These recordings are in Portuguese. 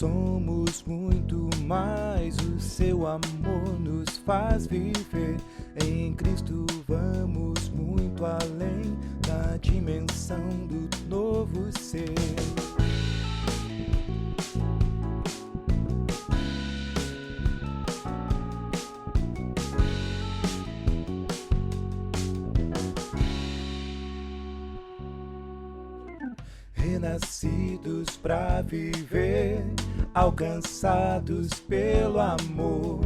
somos muito mais, o seu amor nos faz viver. Em Cristo vamos muito além da dimensão do novo ser. Renascidos pra viver, alcançados pelo amor,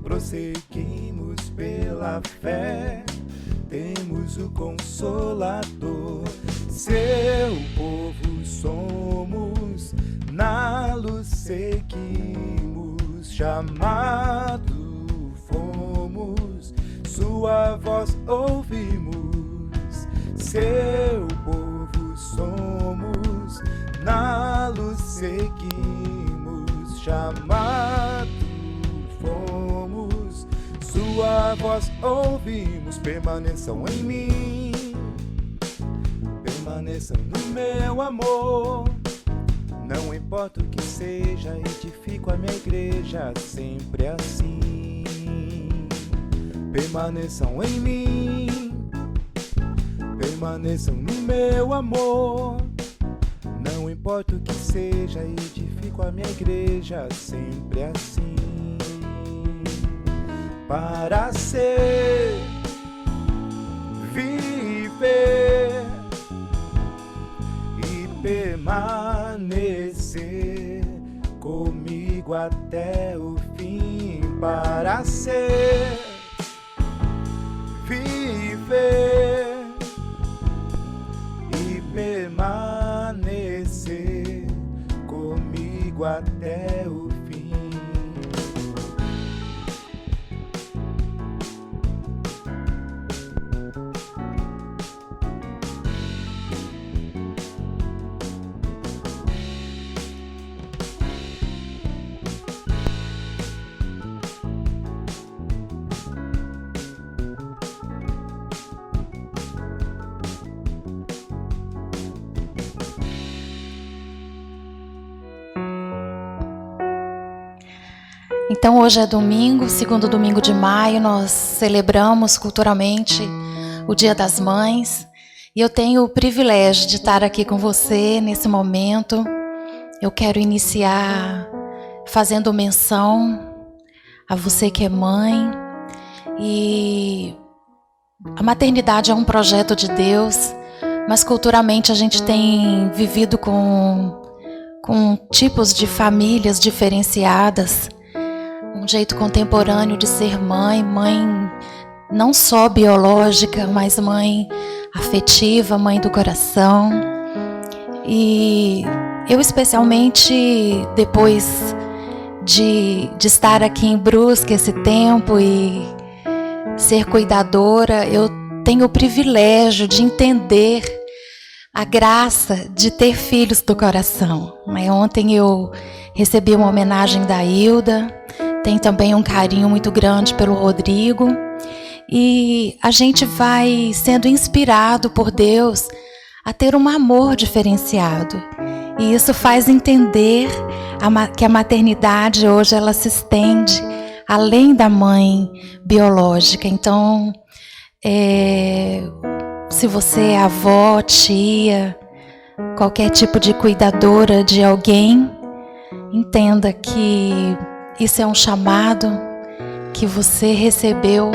prosseguimos pela fé, temos o Consolador. Seu povo somos, na luz seguimos, chamado fomos, sua voz ouvimos. Seu povo somos, na luz seguimos, chamado fomos, sua voz ouvimos. Permaneçam em mim, permaneçam no meu amor. Não importa o que seja, edifico a minha igreja sempre assim. Permaneçam em mim, permaneçam no meu amor. Não importa o que seja, edifico a minha igreja sempre assim. Para ser, viver e permanecer comigo até o fim. Para ser, viver e permanecer comigo até o fim. Então hoje é domingo, segundo domingo de maio, nós celebramos culturalmente o Dia das Mães. E eu tenho o privilégio de estar aqui com você nesse momento. Eu quero iniciar fazendo menção a você que é mãe. E a maternidade é um projeto de Deus, mas culturalmente a gente tem vivido com tipos de famílias diferenciadas. Um jeito contemporâneo de ser mãe, mãe não só biológica, mas mãe afetiva, mãe do coração. E eu especialmente, depois de estar aqui em Brusque esse tempo e ser cuidadora, eu tenho o privilégio de entender a graça de ter filhos do coração. Ontem eu recebi uma homenagem da Hilda. Tem também um carinho muito grande pelo Rodrigo. E a gente vai sendo inspirado por Deus a ter um amor diferenciado. E isso faz entender que a maternidade hoje ela se estende além da mãe biológica. Então, se você é avó, tia, qualquer tipo de cuidadora de alguém, entenda que isso é um chamado que você recebeu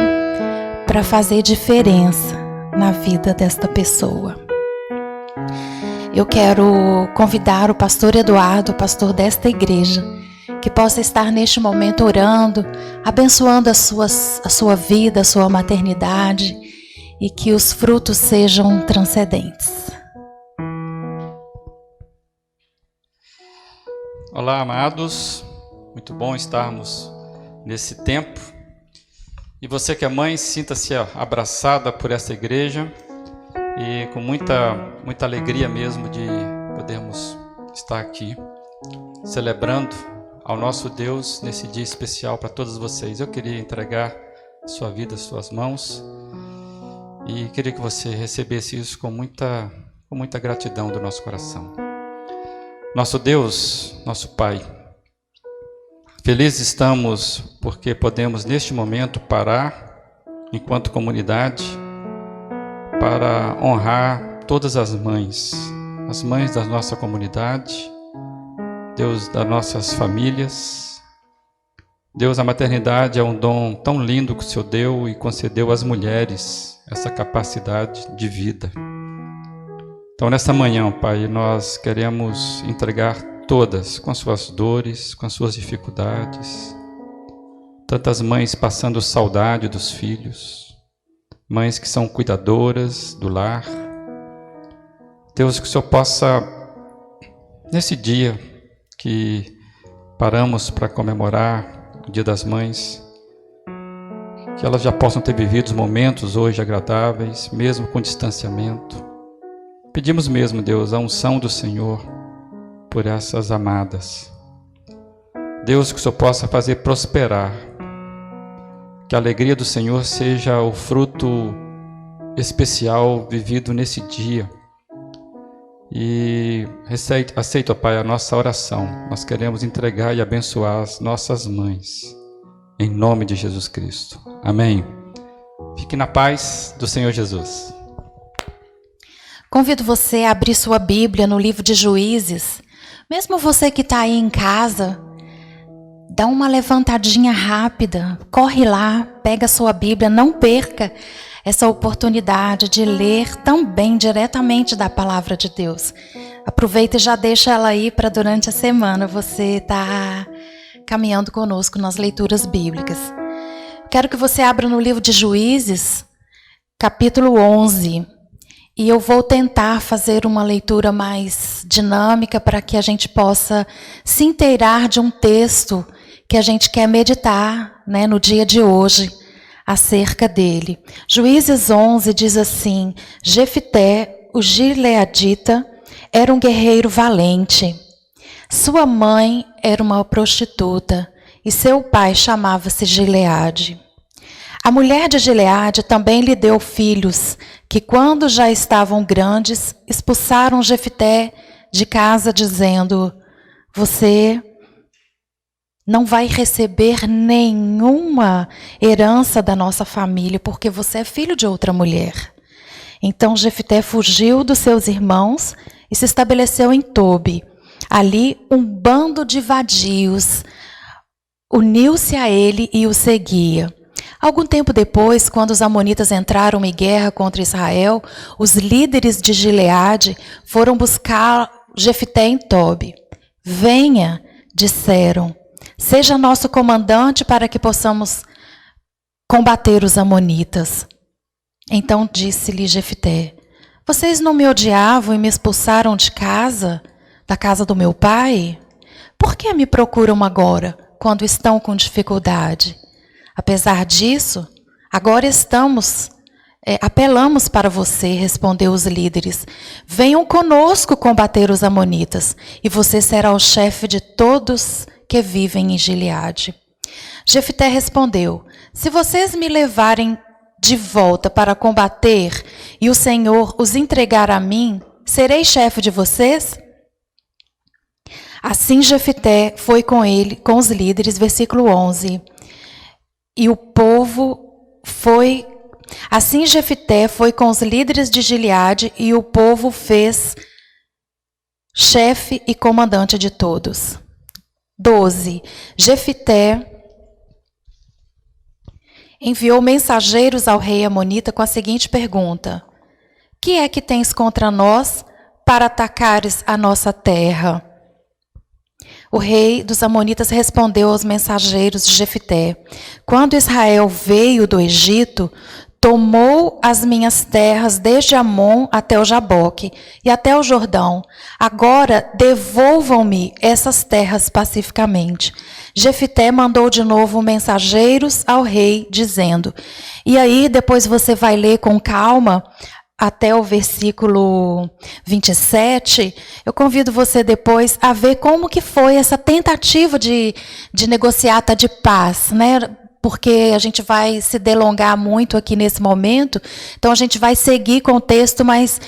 para fazer diferença na vida desta pessoa. Eu quero convidar o pastor Eduardo, o pastor desta igreja, que possa estar neste momento orando, abençoando a sua vida, a sua maternidade, e que os frutos sejam transcendentes. Olá, amados. Muito bom estarmos nesse tempo. E você que é mãe, sinta-se abraçada por essa igreja e com muita alegria mesmo de podermos estar aqui celebrando ao nosso Deus nesse dia especial para todos vocês. Eu queria entregar a sua vida às suas mãos e queria que você recebesse isso com muita gratidão do nosso coração. Nosso Deus, nosso Pai, Felizes estamos porque podemos neste momento parar, enquanto comunidade, para honrar todas as mães da nossa comunidade, Deus, das nossas famílias. Deus, a maternidade é um dom tão lindo que o Senhor deu e concedeu às mulheres essa capacidade de vida. Então, nesta manhã, Pai, nós queremos entregar todas, com suas dores, com suas dificuldades. Tantas mães passando saudade dos filhos, mães que são cuidadoras do lar. Deus, que o Senhor possa, nesse dia que paramos para comemorar o Dia das Mães, que elas já possam ter vivido momentos hoje agradáveis, mesmo com distanciamento. Pedimos mesmo, Deus, a unção do Senhor por essas amadas. Deus, que o Senhor possa fazer prosperar, que a alegria do Senhor seja o fruto especial vivido nesse dia. E aceita, Pai, a nossa oração. Nós queremos entregar e abençoar as nossas mães, em nome de Jesus Cristo. Amém. Fique na paz do Senhor Jesus. Convido você a abrir sua Bíblia no livro de Juízes. Mesmo você que está aí em casa, dá uma levantadinha rápida, corre lá, pega a sua Bíblia, não perca essa oportunidade de ler também diretamente da palavra de Deus. Aproveita e já deixa ela aí para durante a semana você estar caminhando conosco nas leituras bíblicas. Quero que você abra no livro de Juízes, capítulo 11. E eu vou tentar fazer uma leitura mais dinâmica para que a gente possa se inteirar de um texto que a gente quer meditar, né, no dia de hoje, acerca dele. Juízes 11 diz assim: Jefté, o gileadita, era um guerreiro valente. Sua mãe era uma prostituta e seu pai chamava-se Gileade. A mulher de Gileade também lhe deu filhos, que quando já estavam grandes, expulsaram Jefté de casa, dizendo: você não vai receber nenhuma herança da nossa família, porque você é filho de outra mulher. Então Jefté fugiu dos seus irmãos e se estabeleceu em Tobi. Ali um bando de vadios uniu-se a ele e o seguia. Algum tempo depois, quando os amonitas entraram em guerra contra Israel, os líderes de Gileade foram buscar Jefté em Tobi. Venha, disseram, seja nosso comandante para que possamos combater os amonitas. Então disse-lhe Jefté: vocês não me odiavam e me expulsaram de casa, da casa do meu pai? Por que me procuram agora, quando estão com dificuldade? Apesar disso, agora apelamos para você, respondeu os líderes. Venham conosco combater os amonitas, e você será o chefe de todos que vivem em Gileade. Jefté respondeu: se vocês me levarem de volta para combater e o Senhor os entregar a mim, serei chefe de vocês? Assim Jefté foi com os líderes, versículo 11. E o povo foi... Assim Jefté foi com os líderes de Gileade e o povo fez chefe e comandante de todos. 12. Jefté enviou mensageiros ao rei amonita com a seguinte pergunta: que é que tens contra nós para atacares a nossa terra? O rei dos amonitas respondeu aos mensageiros de Jefté: quando Israel veio do Egito, tomou as minhas terras desde Amon até o Jaboque e até o Jordão. Agora devolvam-me essas terras pacificamente. Jefté mandou de novo mensageiros ao rei, dizendo... E aí depois você vai ler com calma até o versículo 27, eu convido você depois a ver como que foi essa tentativa de negociata de paz, né? porque a gente vai se delongar muito aqui nesse momento, então a gente vai seguir com o texto, mas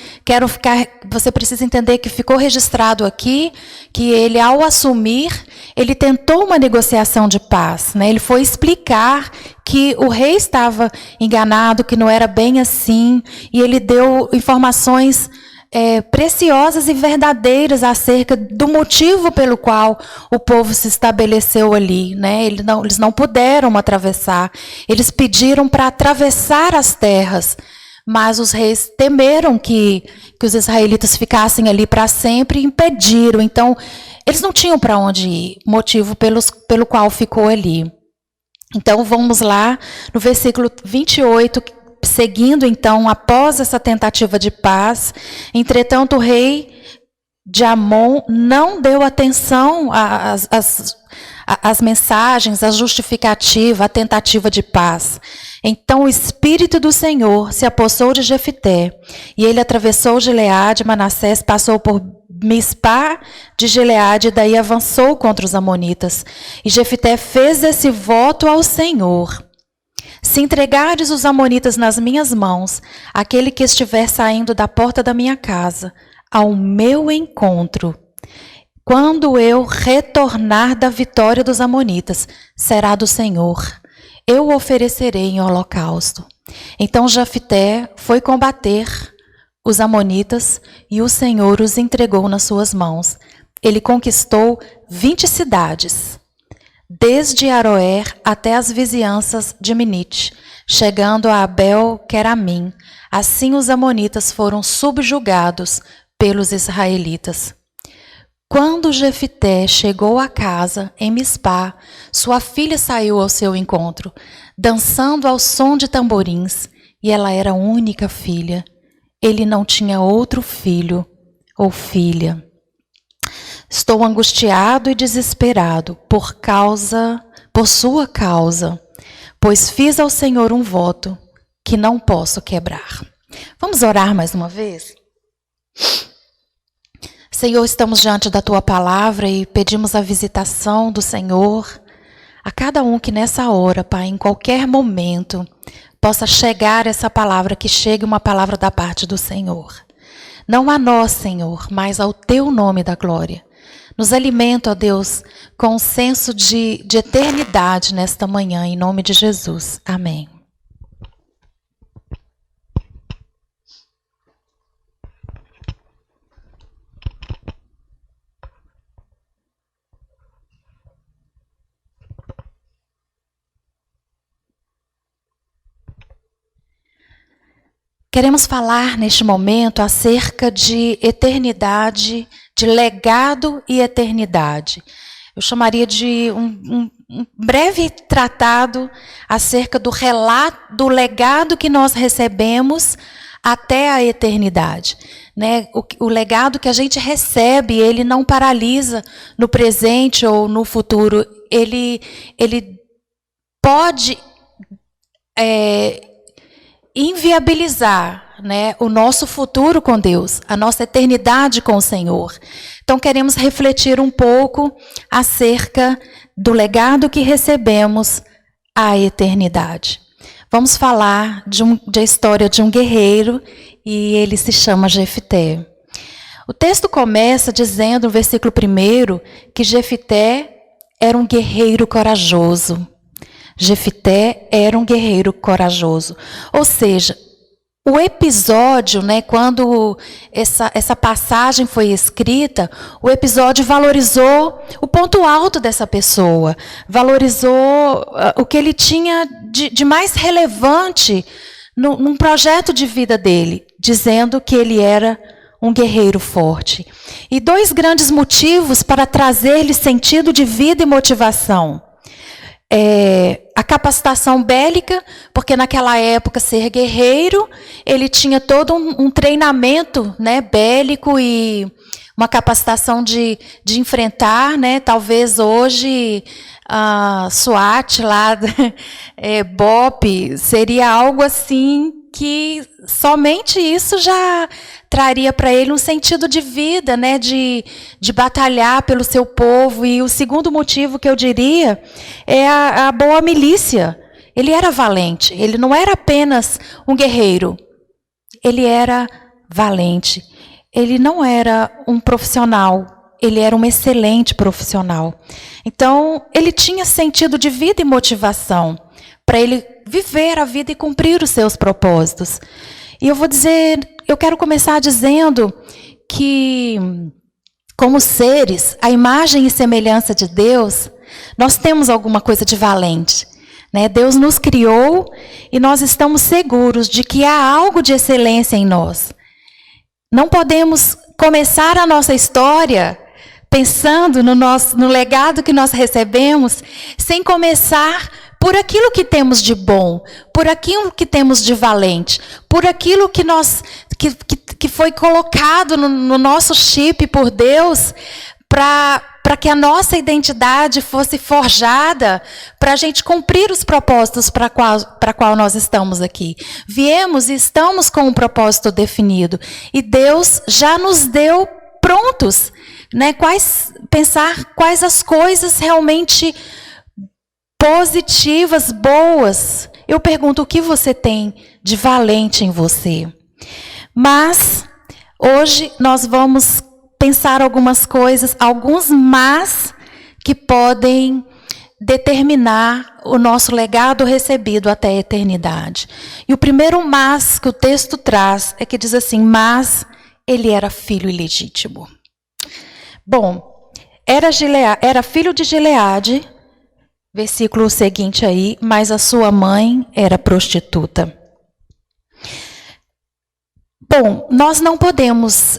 você precisa entender que ficou registrado aqui, que ele, ao assumir, ele tentou uma negociação de paz, né? Ele foi explicar que o rei estava enganado, que não era bem assim, e ele deu informações preciosas e verdadeiras acerca do motivo pelo qual o povo se estabeleceu ali, né? Eles não puderam atravessar. Eles pediram para atravessar as terras, mas os reis temeram que os israelitas ficassem ali para sempre e impediram. Então, eles não tinham para onde ir, motivo pelo qual ficou ali. Então, vamos lá no versículo 28, seguindo, então, após essa tentativa de paz. Entretanto, o rei de Amon não deu atenção às mensagens, à justificativa, à tentativa de paz. Então, o Espírito do Senhor se apossou de Jefité, e ele atravessou Gileade, Manassés, passou por Mispá de Gileade, e daí avançou contra os amonitas. E Jefité fez esse voto ao Senhor: se entregares os amonitas nas minhas mãos, aquele que estiver saindo da porta da minha casa, ao meu encontro, quando eu retornar da vitória dos amonitas, será do Senhor. Eu o oferecerei em holocausto. Então Jefité foi combater os amonitas e o Senhor os entregou nas suas mãos. Ele conquistou 20 cidades, desde Aroer até as vizinhanças de Minite, chegando a Abel-Queramim. Assim os amonitas foram subjugados pelos israelitas. Quando Jefité chegou à casa em Mispá, sua filha saiu ao seu encontro, dançando ao som de tamborins, e ela era a única filha. Ele não tinha outro filho ou filha. Estou angustiado e desesperado por sua causa, pois fiz ao Senhor um voto que não posso quebrar. Vamos orar mais uma vez? Senhor, estamos diante da Tua palavra e pedimos a visitação do Senhor a cada um que nessa hora, Pai, em qualquer momento, possa chegar essa palavra, que chegue uma palavra da parte do Senhor. Não a nós, Senhor, mas ao Teu nome da glória. Nos alimenta, ó Deus, com um senso de eternidade nesta manhã, em nome de Jesus. Amém. Queremos falar neste momento acerca de eternidade, de legado e eternidade. Eu chamaria de um breve tratado acerca do relato, do legado que nós recebemos até a eternidade. Né? O legado que a gente recebe, ele não paralisa no presente ou no futuro. Ele pode inviabilizar, né, o nosso futuro com Deus, a nossa eternidade com o Senhor. Então, queremos refletir um pouco acerca do legado que recebemos à eternidade. Vamos falar da história de um guerreiro, e ele se chama Jefité. O texto começa dizendo, no versículo 1, que Jefité era um guerreiro corajoso. Jefité era um guerreiro corajoso. Ou seja, o episódio, né, quando essa passagem foi escrita, o episódio valorizou o ponto alto dessa pessoa, valorizou o que ele tinha de mais relevante num projeto de vida dele, dizendo que ele era um guerreiro forte. E 2 grandes motivos para trazer-lhe sentido de vida e motivação. A capacitação bélica, porque naquela época ser guerreiro, ele tinha todo um treinamento, né, bélico, e uma capacitação de enfrentar, né, talvez hoje a SWAT lá, BOP, seria algo assim que somente isso já traria para ele um sentido de vida, né, de batalhar pelo seu povo. E o segundo motivo que eu diria é a boa milícia, ele era valente. Ele não era apenas um guerreiro. Ele era valente. Ele não era um profissional. Ele era um excelente profissional. Então, ele tinha sentido de vida e motivação para ele viver a vida e cumprir os seus propósitos. E eu quero começar dizendo que, como seres, a imagem e semelhança de Deus, nós temos alguma coisa de valente, né? Deus nos criou e nós estamos seguros de que há algo de excelência em nós. Não podemos começar a nossa história pensando no legado que nós recebemos, sem começar por aquilo que temos de bom, por aquilo que temos de valente, por aquilo que foi colocado no nosso chip por Deus, para que a nossa identidade fosse forjada, para a gente cumprir os propósitos para qual nós estamos aqui. Viemos e estamos com um propósito definido, e Deus já nos deu prontos, né? Pensar quais as coisas realmente positivas, boas. Eu pergunto, o que você tem de valente em você? Mas hoje nós vamos pensar algumas coisas, alguns mas que podem determinar o nosso legado recebido até a eternidade. E o primeiro mas que o texto traz é que diz assim: mas ele era filho ilegítimo. Bom, era filho de Gileade, versículo seguinte aí, mas a sua mãe era prostituta. Bom, nós não podemos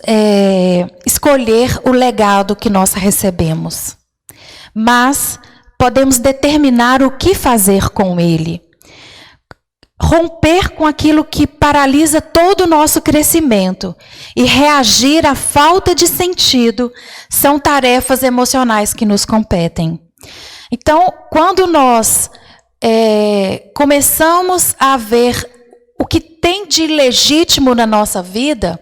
escolher o legado que nós recebemos, mas podemos determinar o que fazer com ele. Romper com aquilo que paralisa todo o nosso crescimento e reagir à falta de sentido são tarefas emocionais que nos competem. Então, quando nós começamos a ver o que tem de legítimo na nossa vida,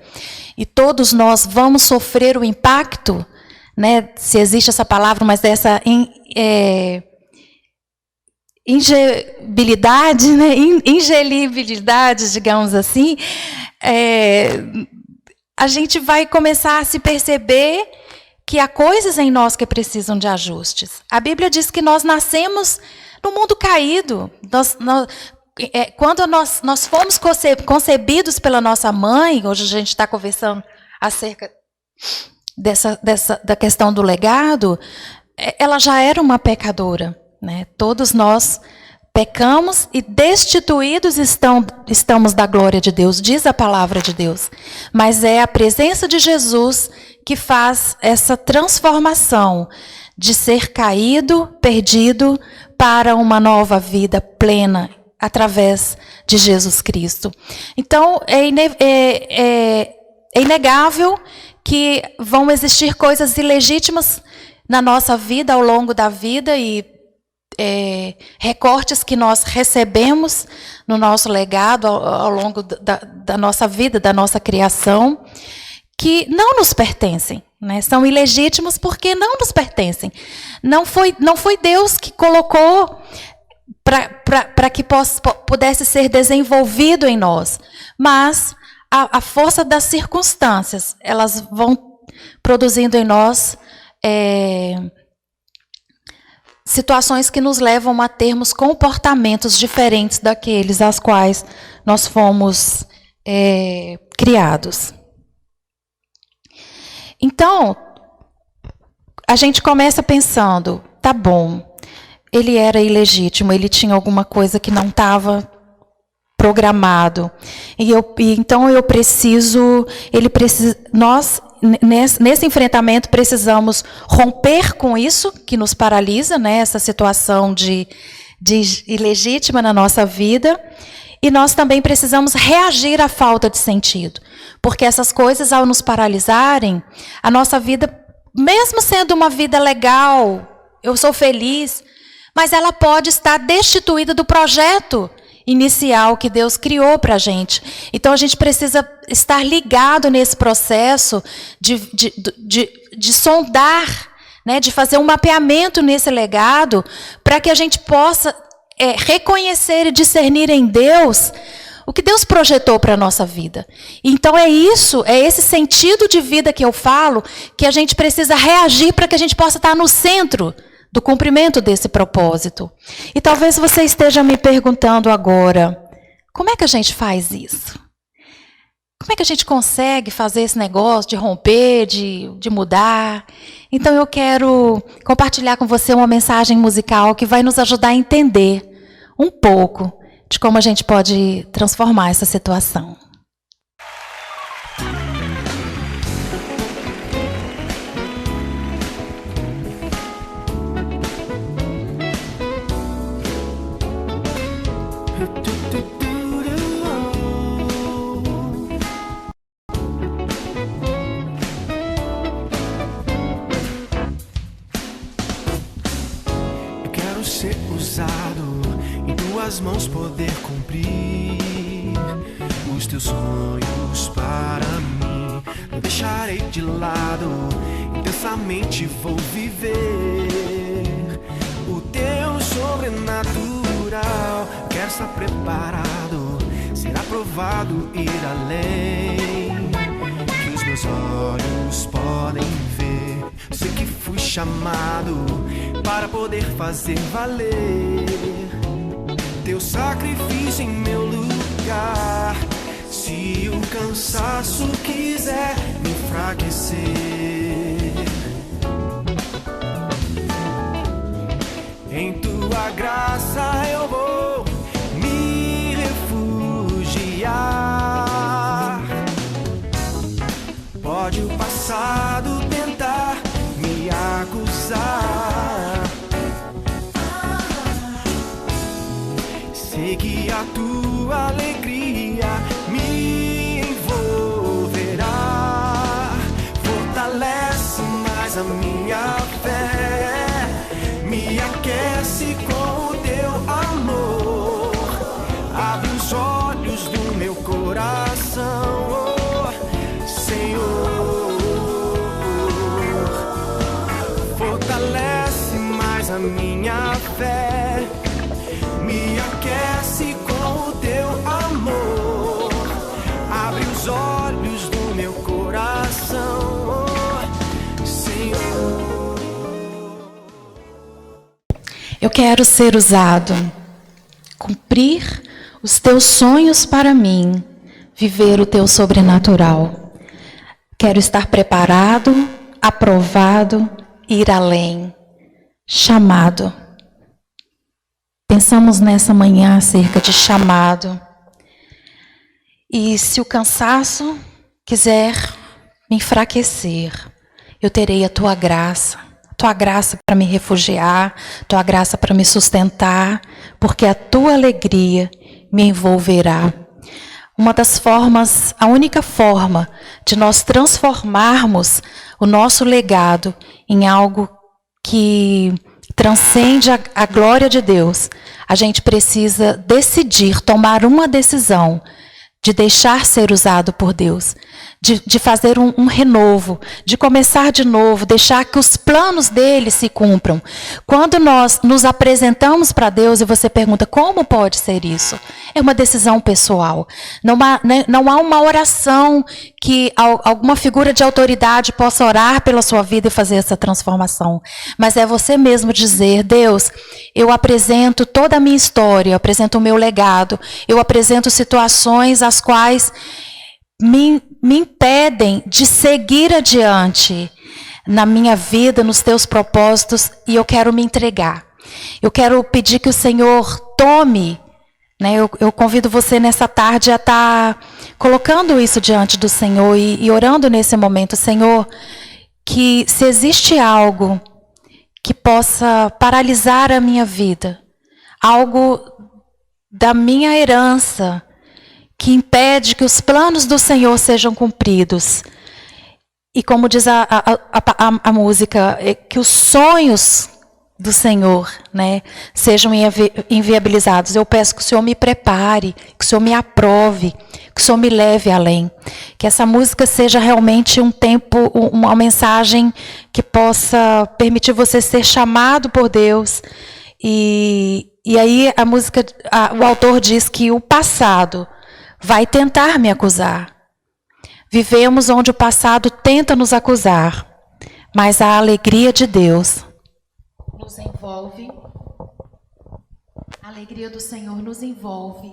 e todos nós vamos sofrer o impacto, né, se existe essa palavra, mas dessa ingelibilidade, né, ingelibilidade, digamos assim, a gente vai começar a se perceber que há coisas em nós que precisam de ajustes. A Bíblia diz que nós nascemos no mundo caído. Quando nós fomos concebidos pela nossa mãe, hoje a gente está conversando acerca da questão do legado, ela já era uma pecadora, né? Todos nós pecamos e destituídos estamos da glória de Deus, diz a palavra de Deus. Mas é a presença de Jesus que faz essa transformação de ser caído, perdido, para uma nova vida plena, através de Jesus Cristo. Então, é inegável que vão existir coisas ilegítimas na nossa vida, ao longo da vida, e recortes que nós recebemos no nosso legado, ao longo da nossa vida, da nossa criação, que não nos pertencem, né? São ilegítimos porque não nos pertencem. Não foi Deus que colocou para que pudesse ser desenvolvido em nós. Mas a força das circunstâncias, elas vão produzindo em nós situações que nos levam a termos comportamentos diferentes daqueles aos quais nós fomos criados. Então, a gente começa pensando, tá bom, ele era ilegítimo, ele tinha alguma coisa que não estava programado. Então nós, nesse enfrentamento, precisamos romper com isso que nos paralisa, né, essa situação de ilegítima na nossa vida. E nós também precisamos reagir à falta de sentido. Porque essas coisas, ao nos paralisarem, a nossa vida, mesmo sendo uma vida legal, eu sou feliz, mas ela pode estar destituída do projeto inicial que Deus criou para a gente. Então, a gente precisa estar ligado nesse processo de sondar, né, de fazer um mapeamento nesse legado, para que a gente possa reconhecer e discernir em Deus o que Deus projetou para a nossa vida. Então é esse sentido de vida que eu falo, que a gente precisa reagir para que a gente possa estar no centro do cumprimento desse propósito. E talvez você esteja me perguntando agora, como é que a gente faz isso? Como é que a gente consegue fazer esse negócio de romper, de mudar? Então eu quero compartilhar com você uma mensagem musical que vai nos ajudar a entender um pouco de como a gente pode transformar essa situação. Eu quero ser usado, em tuas mãos poder cumprir os teus sonhos para mim. Não deixarei de lado, intensamente vou viver o teu sobrenatural. Quero estar preparado, ser aprovado, ir além que os meus olhos podem ver. Sei que fui chamado para poder fazer valer teu sacrifício em meu lugar. Se o cansaço quiser me enfraquecer, em tua graça eu vou me refugiar. Pode o passado tentar me acusar, sei que a tua alegria me envolverá. Fortalece mais a minha fé, me aquece com o teu amor. Abre os olhos do meu coração, oh, Senhor. Fortalece mais a minha fé, me aquece com o teu amor. Abre os olhos do meu coração, oh, Senhor. Eu quero ser usado, cumprir os teus sonhos para mim, viver o teu sobrenatural. Quero estar preparado, aprovado, ir além, chamado. Pensamos nessa manhã acerca de chamado. E se o cansaço quiser me enfraquecer, eu terei a tua graça para me refugiar, tua graça para me sustentar, porque a tua alegria me envolverá. Uma das formas, a única forma de nós transformarmos o nosso legado em algo que transcende a glória de Deus, a gente precisa decidir, tomar uma decisão de deixar ser usado por Deus, de fazer um renovo, de começar de novo, deixar que os planos dele se cumpram. Quando nós nos apresentamos para Deus e você pergunta como pode ser isso, é uma decisão pessoal. Não há uma oração que alguma figura de autoridade possa orar pela sua vida e fazer essa transformação. Mas é você mesmo dizer, Deus, eu apresento toda a minha história, eu apresento o meu legado, eu apresento situações as quais me impedem de seguir adiante na minha vida, nos teus propósitos, e eu quero me entregar. Eu quero pedir que o Senhor tome, né? Eu convido você nessa tarde a estar colocando isso diante do Senhor e orando nesse momento, Senhor, que se existe algo que possa paralisar a minha vida, algo da minha herança, que impede que os planos do Senhor sejam cumpridos. E como diz a música, que os sonhos do Senhor, né, sejam inviabilizados. Eu peço que o Senhor me prepare, que o Senhor me aprove, que o Senhor me leve além. Que essa música seja realmente um tempo, uma mensagem que possa permitir você ser chamado por Deus e E aí o autor diz que o passado vai tentar me acusar. Vivemos onde o passado tenta nos acusar, mas a alegria de Deus nos envolve. A alegria do Senhor nos envolve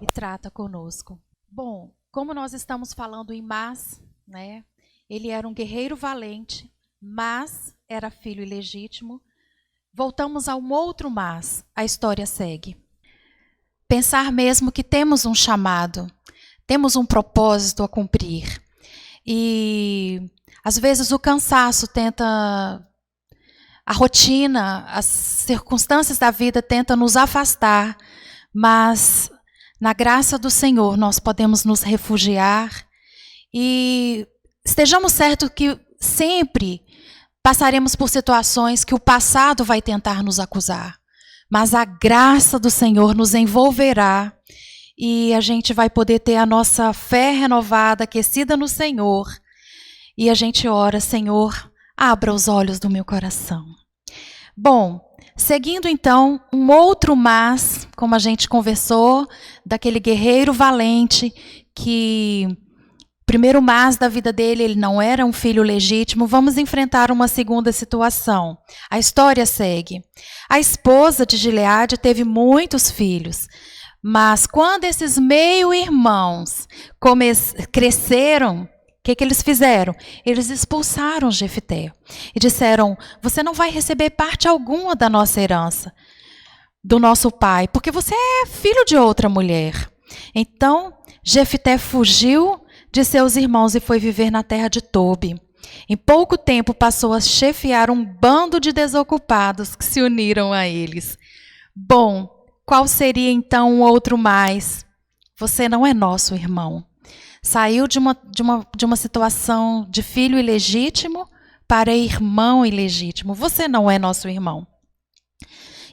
e trata conosco. Bom, como nós estamos falando em Mas, né? Ele era um guerreiro valente, mas era filho ilegítimo. Voltamos a um outro mas, a história segue. Pensar mesmo que temos um chamado, temos um propósito a cumprir. E às vezes o cansaço tenta, a rotina, as circunstâncias da vida tentam nos afastar, mas na graça do Senhor nós podemos nos refugiar e estejamos certos que sempre passaremos por situações que o passado vai tentar nos acusar, mas a graça do Senhor nos envolverá e a gente vai poder ter a nossa fé renovada, aquecida no Senhor. E a gente ora, Senhor, abra os olhos do meu coração. Bom, seguindo então, um outro mas, como a gente conversou, daquele guerreiro valente que... Primeiro mas da vida dele, ele não era um filho legítimo. Vamos enfrentar uma segunda situação. A história segue. A esposa de Gileade teve muitos filhos, mas quando esses meio-irmãos cresceram, o que eles fizeram? Eles expulsaram Jefté e disseram: você não vai receber parte alguma da nossa herança, do nosso pai, porque você é filho de outra mulher. Então, Jefté fugiu de seus irmãos e foi viver na terra de Tobi. Em pouco tempo passou a chefiar um bando de desocupados que se uniram a eles. Bom, qual seria então um outro mais? Você não é nosso irmão. Saiu de uma situação de filho ilegítimo para irmão ilegítimo. Você não é nosso irmão.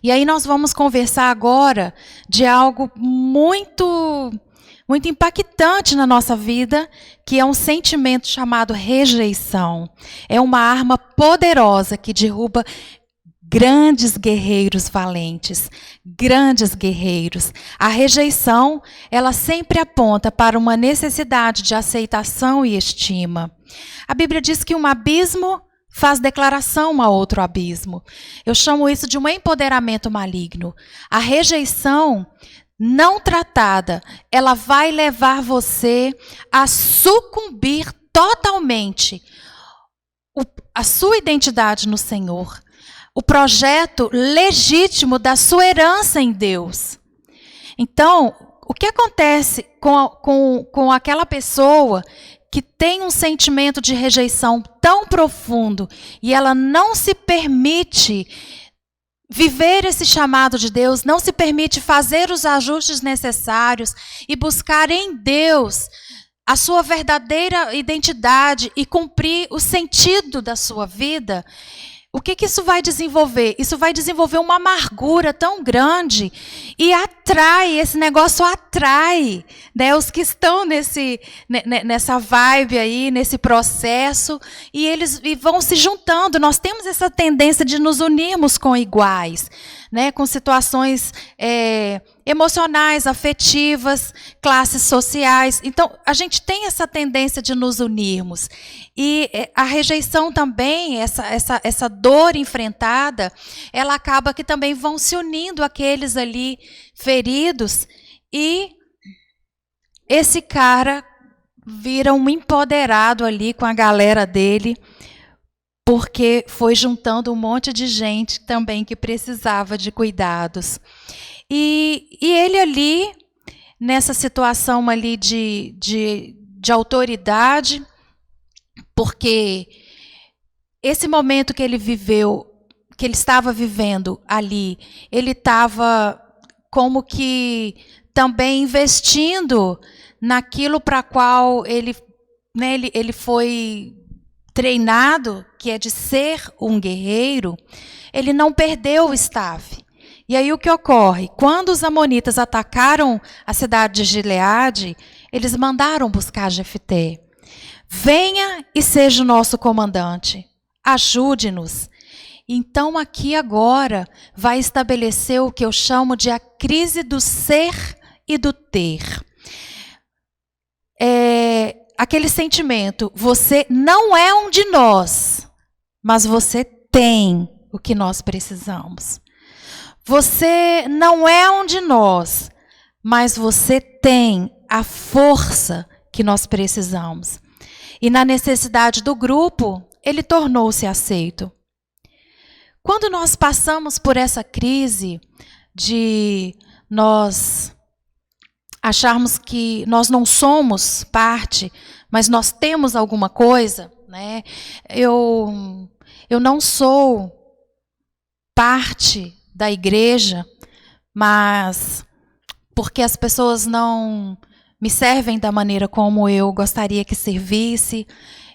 E aí nós vamos conversar agora de algo muito impactante na nossa vida, que é um sentimento chamado rejeição. É uma arma poderosa que derruba grandes guerreiros valentes, grandes guerreiros. A rejeição, ela sempre aponta para uma necessidade de aceitação e estima. A Bíblia diz que um abismo faz declaração a outro abismo. Eu chamo isso de um empoderamento maligno. A rejeição não tratada, ela vai levar você a sucumbir totalmente a sua identidade no Senhor, o projeto legítimo da sua herança em Deus. Então, o que acontece com aquela pessoa que tem um sentimento de rejeição tão profundo e ela não se permite viver esse chamado de Deus, não se permite fazer os ajustes necessários e buscar em Deus a sua verdadeira identidade e cumprir o sentido da sua vida? O que isso vai desenvolver? Isso vai desenvolver uma amargura tão grande e esse negócio atrai, né, os que estão nessa vibe aí, nesse processo, e eles vão se juntando. Nós temos essa tendência de nos unirmos com iguais, né, com situações emocionais, afetivas, classes sociais. Então, a gente tem essa tendência de nos unirmos. E a rejeição também, essa dor enfrentada, ela acaba que também vão se unindo aqueles ali feridos, e esse cara vira um empoderado ali com a galera dele, porque foi juntando um monte de gente também que precisava de cuidados. E ele ali, nessa situação ali de autoridade, porque esse momento que ele viveu, que ele estava vivendo ali, ele estava como que também investindo naquilo para qual ele foi treinado, que é de ser um guerreiro. Ele não perdeu o staff. E aí o que ocorre? Quando os amonitas atacaram a cidade de Gileade, eles mandaram buscar Jefté. Venha e seja o nosso comandante. Ajude-nos. Então, aqui agora, vai estabelecer o que eu chamo de a crise do ser e do ter. Aquele sentimento, você não é um de nós, mas você tem o que nós precisamos. Você não é um de nós, mas você tem a força que nós precisamos. E na necessidade do grupo, ele tornou-se aceito. Quando nós passamos por essa crise de nós acharmos que nós não somos parte, mas nós temos alguma coisa, né? Eu não sou parte da igreja, mas porque as pessoas não me servem da maneira como eu gostaria que servisse.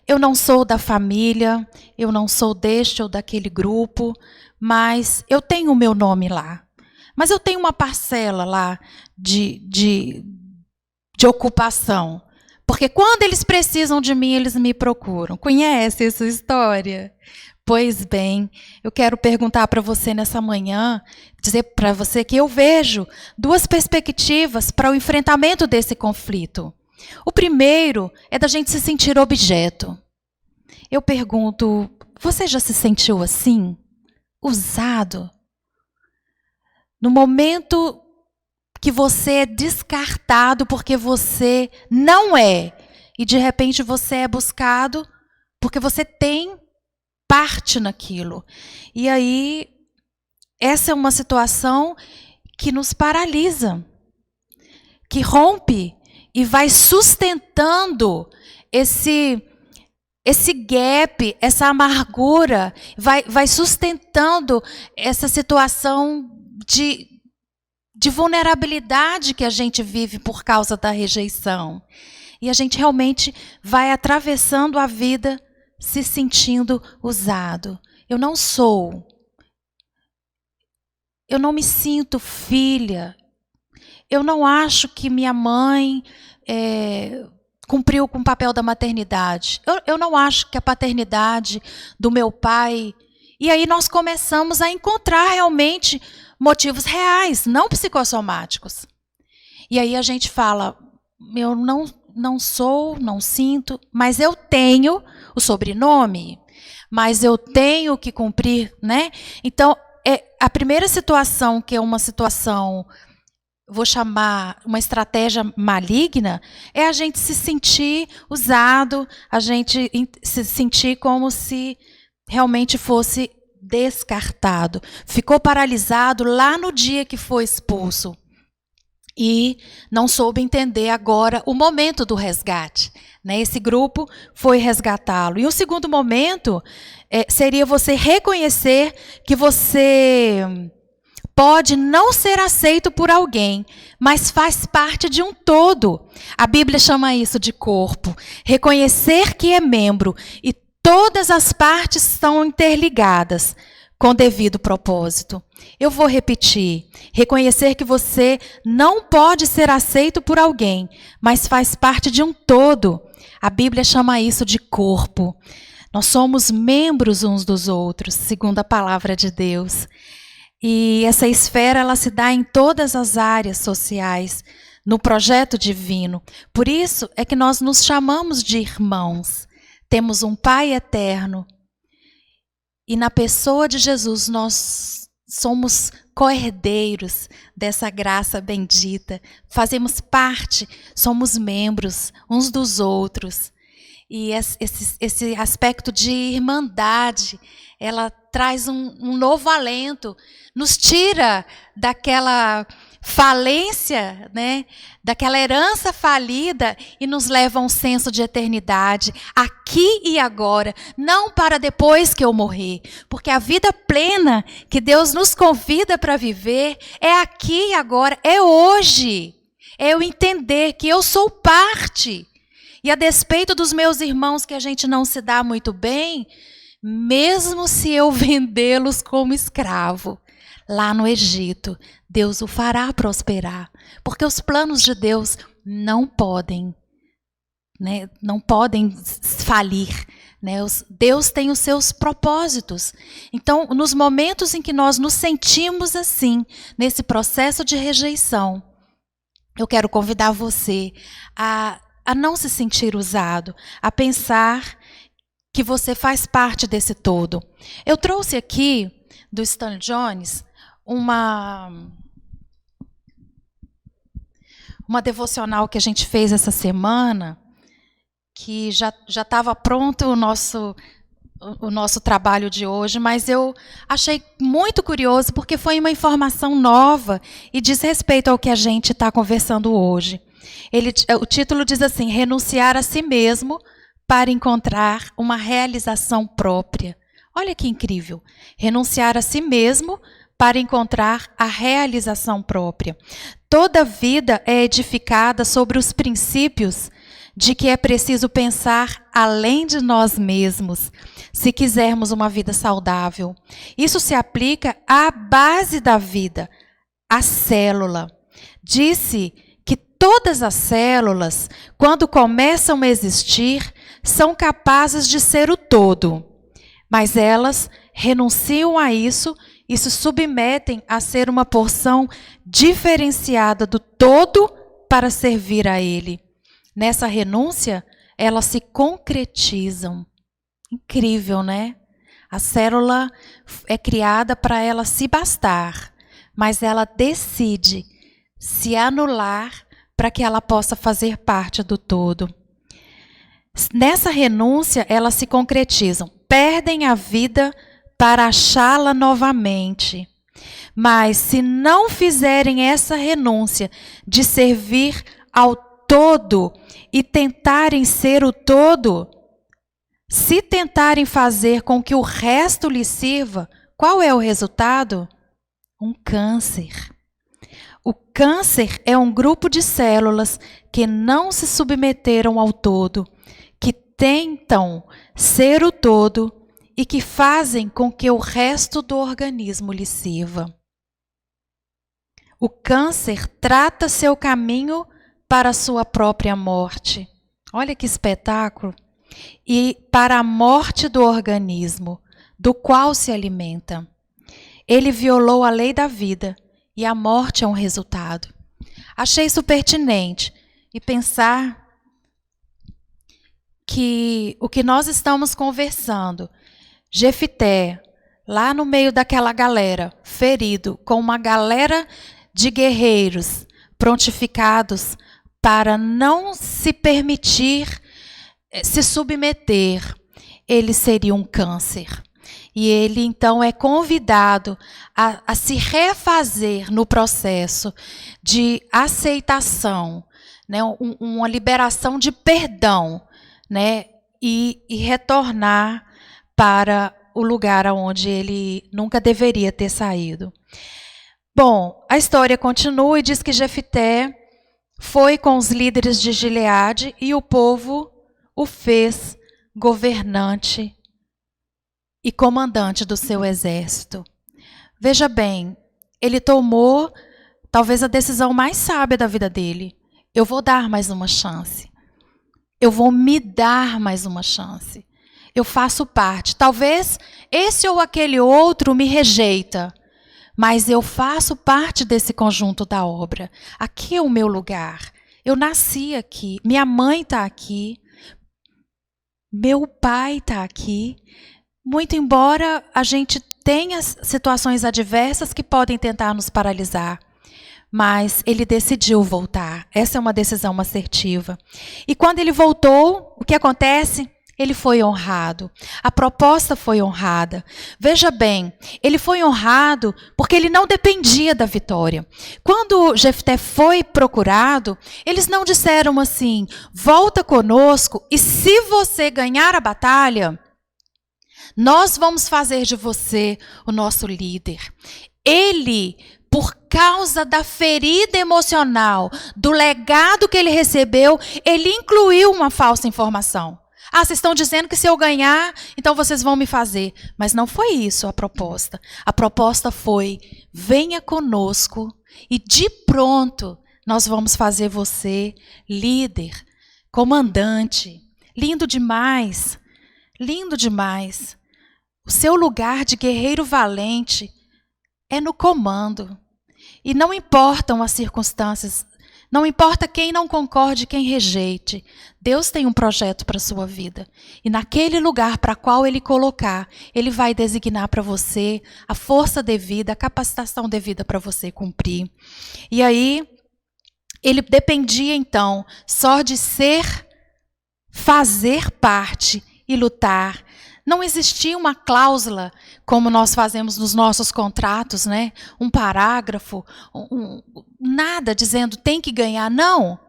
Eu não sou da família, eu não sou deste ou daquele grupo, mas eu tenho o meu nome lá. Mas eu tenho uma parcela lá de ocupação. Porque quando eles precisam de mim, eles me procuram. Conhece essa história? Pois bem, eu quero perguntar para você nessa manhã, dizer para você que eu vejo duas perspectivas para o enfrentamento desse conflito. O primeiro é da gente se sentir objeto. Eu pergunto, você já se sentiu assim? Usado? No momento que você é descartado porque você não é, e de repente você é buscado porque você tem parte naquilo. E aí, essa é uma situação que nos paralisa, que rompe e vai sustentando esse gap, essa amargura, vai sustentando essa situação de vulnerabilidade que a gente vive por causa da rejeição. E a gente realmente vai atravessando a vida se sentindo usado. Eu não me sinto filha. Eu não acho que minha mãe cumpriu com o papel da maternidade. Eu não acho que a paternidade do meu pai... E aí nós começamos a encontrar realmente motivos reais, não psicossomáticos. E aí a gente fala, eu não sou, não sinto, mas eu tenho o sobrenome, mas eu tenho que cumprir, né? Então, a primeira situação, que é uma situação, vou chamar uma estratégia maligna, é a gente se sentir usado, a gente se sentir como se realmente fosse descartado. Ficou paralisado lá no dia que foi expulso. E não soube entender agora o momento do resgate. Né? Esse grupo foi resgatá-lo. E o segundo momento seria você reconhecer que você pode não ser aceito por alguém, mas faz parte de um todo. A Bíblia chama isso de corpo. Reconhecer que é membro e todas as partes estão interligadas com devido propósito. Eu vou repetir. Reconhecer que você não pode ser aceito por alguém, mas faz parte de um todo. A Bíblia chama isso de corpo. Nós somos membros uns dos outros, segundo a palavra de Deus. E essa esfera, ela se dá em todas as áreas sociais, no projeto divino. Por isso é que nós nos chamamos de irmãos. Temos um Pai eterno. E na pessoa de Jesus nós somos co-herdeiros dessa graça bendita. Fazemos parte, somos membros uns dos outros. E esse aspecto de irmandade, ela traz um novo alento, nos tira daquela falência, né, daquela herança falida e nos leva a um senso de eternidade, aqui e agora, não para depois que eu morrer, porque a vida plena que Deus nos convida para viver é aqui e agora, é hoje, é eu entender que eu sou parte, e a despeito dos meus irmãos que a gente não se dá muito bem, mesmo se eu vendê-los como escravo, lá no Egito, Deus o fará prosperar, porque os planos de Deus não podem, né, não podem falir, né? Deus tem os seus propósitos. Então, nos momentos em que nós nos sentimos assim, nesse processo de rejeição, eu quero convidar você a não se sentir usado, a pensar que você faz parte desse todo. Eu trouxe aqui, do Stan Jones, uma devocional que a gente fez essa semana, que já estava pronto o nosso trabalho de hoje, mas eu achei muito curioso porque foi uma informação nova e diz respeito ao que a gente está conversando hoje. O título diz assim: renunciar a si mesmo para encontrar uma realização própria. Olha que incrível! Renunciar a si mesmo para encontrar a realização própria. Toda vida é edificada sobre os princípios de que é preciso pensar além de nós mesmos, se quisermos uma vida saudável. Isso se aplica à base da vida, à célula. Disse que todas as células, quando começam a existir, são capazes de ser o todo, mas elas renunciam a isso e se submetem a ser uma porção diferenciada do todo para servir a ele. Nessa renúncia, elas se concretizam. Incrível, né? A célula é criada para ela se bastar, mas ela decide se anular para que ela possa fazer parte do todo. Nessa renúncia, elas se concretizam, perdem a vida para achá-la novamente. Mas se não fizerem essa renúncia de servir ao todo e tentarem ser o todo, se tentarem fazer com que o resto lhe sirva, qual é o resultado? Um câncer. O câncer é um grupo de células que não se submeteram ao todo, que tentam ser o todo e que fazem com que o resto do organismo lhe sirva. O câncer trata seu caminho para a sua própria morte. Olha que espetáculo! E para a morte do organismo, do qual se alimenta. Ele violou a lei da vida e a morte é um resultado. Achei isso pertinente e pensar que o que nós estamos conversando, Jefité, lá no meio daquela galera, ferido, com uma galera de guerreiros prontificados para não se permitir se submeter, ele seria um câncer. E ele, então, é convidado a se refazer no processo de aceitação, né, uma liberação de perdão, né, e retornar para o lugar onde ele nunca deveria ter saído. Bom, a história continua e diz que Jefité foi com os líderes de Gileade e o povo o fez governante e comandante do seu exército. Veja bem, ele tomou talvez a decisão mais sábia da vida dele. Eu vou dar mais uma chance. Eu vou me dar mais uma chance. Eu faço parte. Talvez esse ou aquele outro me rejeita, mas eu faço parte desse conjunto da obra. Aqui é o meu lugar. Eu nasci aqui. Minha mãe está aqui. Meu pai está aqui. Muito embora a gente tenha situações adversas que podem tentar nos paralisar, mas ele decidiu voltar. Essa é uma decisão assertiva. E quando ele voltou, o que acontece? Ele foi honrado. A proposta foi honrada. Veja bem, ele foi honrado porque ele não dependia da vitória. Quando Jefté foi procurado, eles não disseram assim: volta conosco e se você ganhar a batalha, nós vamos fazer de você o nosso líder. Ele, por causa da ferida emocional, do legado que ele recebeu, ele incluiu uma falsa informação. Ah, vocês estão dizendo que se eu ganhar, então vocês vão me fazer. Mas não foi isso a proposta. A proposta foi: venha conosco e de pronto nós vamos fazer você líder, comandante. Lindo demais. Lindo demais. O seu lugar de guerreiro valente é no comando. E não importam as circunstâncias, não importa quem não concorde, quem rejeite. Deus tem um projeto para a sua vida. E naquele lugar para qual Ele colocar, Ele vai designar para você a força devida, a capacitação devida para você cumprir. E aí, ele dependia então só de fazer parte e lutar. Não existia uma cláusula, como nós fazemos nos nossos contratos, né? Um parágrafo, nada dizendo tem que ganhar. Não.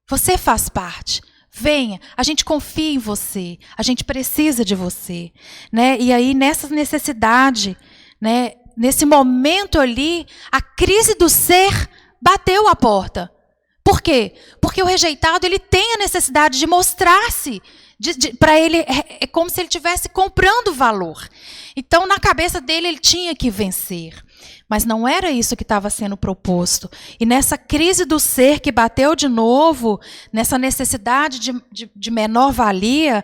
Você faz parte. Venha, a gente confia em você, a gente precisa de você, né? E aí, nessa necessidade, né? Nesse momento ali, a crise do ser bateu a porta. Por quê? Porque o rejeitado, ele tem a necessidade de mostrar-se. Para ele, é como se ele estivesse comprando valor. Então, na cabeça dele, ele tinha que vencer. Mas não era isso que estava sendo proposto. E nessa crise do ser que bateu de novo, nessa necessidade de menor valia,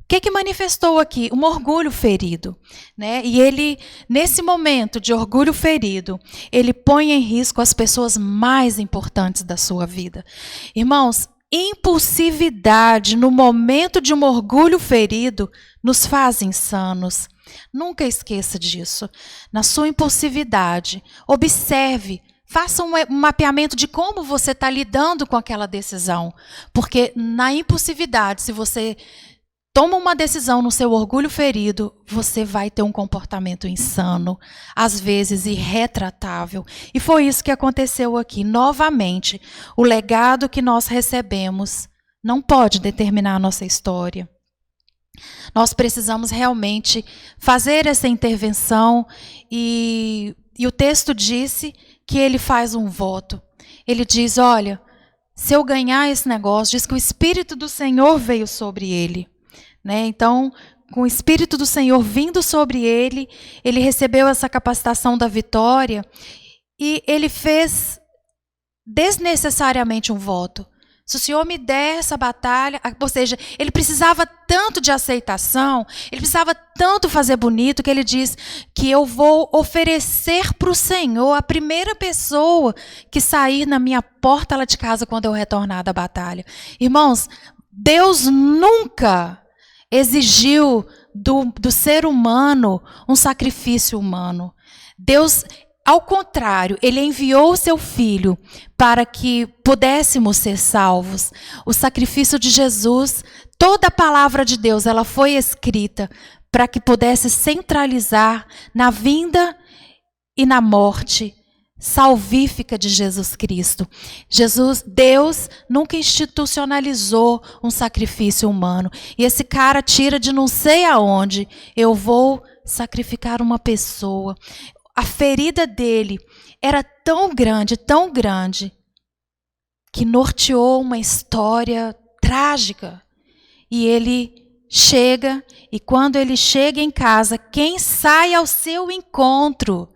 o que manifestou aqui? Um orgulho ferido, né? E ele, nesse momento de orgulho ferido, ele põe em risco as pessoas mais importantes da sua vida. Irmãos, impulsividade no momento de um orgulho ferido nos faz insanos. Nunca esqueça disso. Na sua impulsividade, observe, faça um mapeamento de como você está lidando com aquela decisão. Porque na impulsividade, se você toma uma decisão no seu orgulho ferido, você vai ter um comportamento insano, às vezes irretratável. E foi isso que aconteceu aqui. Novamente, o legado que nós recebemos não pode determinar a nossa história. Nós precisamos realmente fazer essa intervenção e o texto disse que ele faz um voto. Ele diz, olha, se eu ganhar esse negócio, diz que o Espírito do Senhor veio sobre ele. Né? Então, com o Espírito do Senhor vindo sobre ele, ele recebeu essa capacitação da vitória e ele fez desnecessariamente um voto. Se o Senhor me der essa batalha, ou seja, ele precisava tanto de aceitação, ele precisava tanto fazer bonito, que ele diz que eu vou oferecer para o Senhor a primeira pessoa que sair na minha porta lá de casa quando eu retornar da batalha. Irmãos, Deus nunca exigiu do ser humano um sacrifício humano. Deus, ao contrário, Ele enviou o seu Filho para que pudéssemos ser salvos. O sacrifício de Jesus, toda a palavra de Deus, ela foi escrita para que pudesse centralizar na vinda e na morte salvífica de Jesus Cristo. Deus nunca institucionalizou um sacrifício humano. E esse cara tira de não sei aonde, eu vou sacrificar uma pessoa. A ferida dele era tão grande, que norteou uma história trágica. E ele chega, e quando ele chega em casa, quem sai ao seu encontro?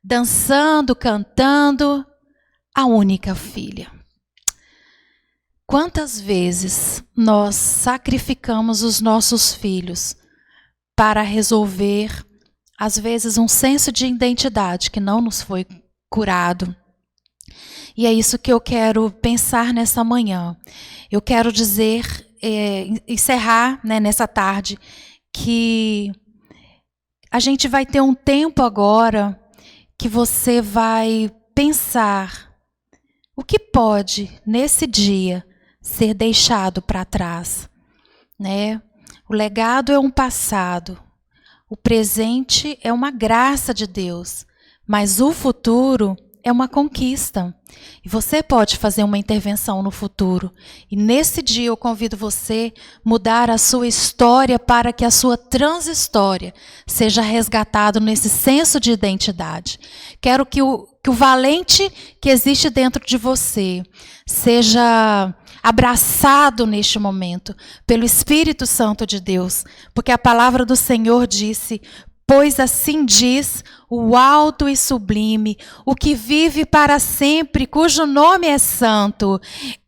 Dançando, cantando, a única filha. Quantas vezes nós sacrificamos os nossos filhos para resolver, às vezes, um senso de identidade que não nos foi curado? E é isso que eu quero pensar nessa manhã. Eu quero dizer, encerrar, né, nessa tarde, que a gente vai ter um tempo agora que você vai pensar o que pode, nesse dia, ser deixado para trás. Né? O legado é um passado, o presente é uma graça de Deus, mas o futuro é uma conquista. E você pode fazer uma intervenção no futuro. E nesse dia eu convido você a mudar a sua história para que a sua transhistória seja resgatado nesse senso de identidade. Quero que o valente que existe dentro de você seja abraçado neste momento pelo Espírito Santo de Deus. Porque a palavra do Senhor disse: Pois assim diz o alto e sublime, o que vive para sempre, cujo nome é santo.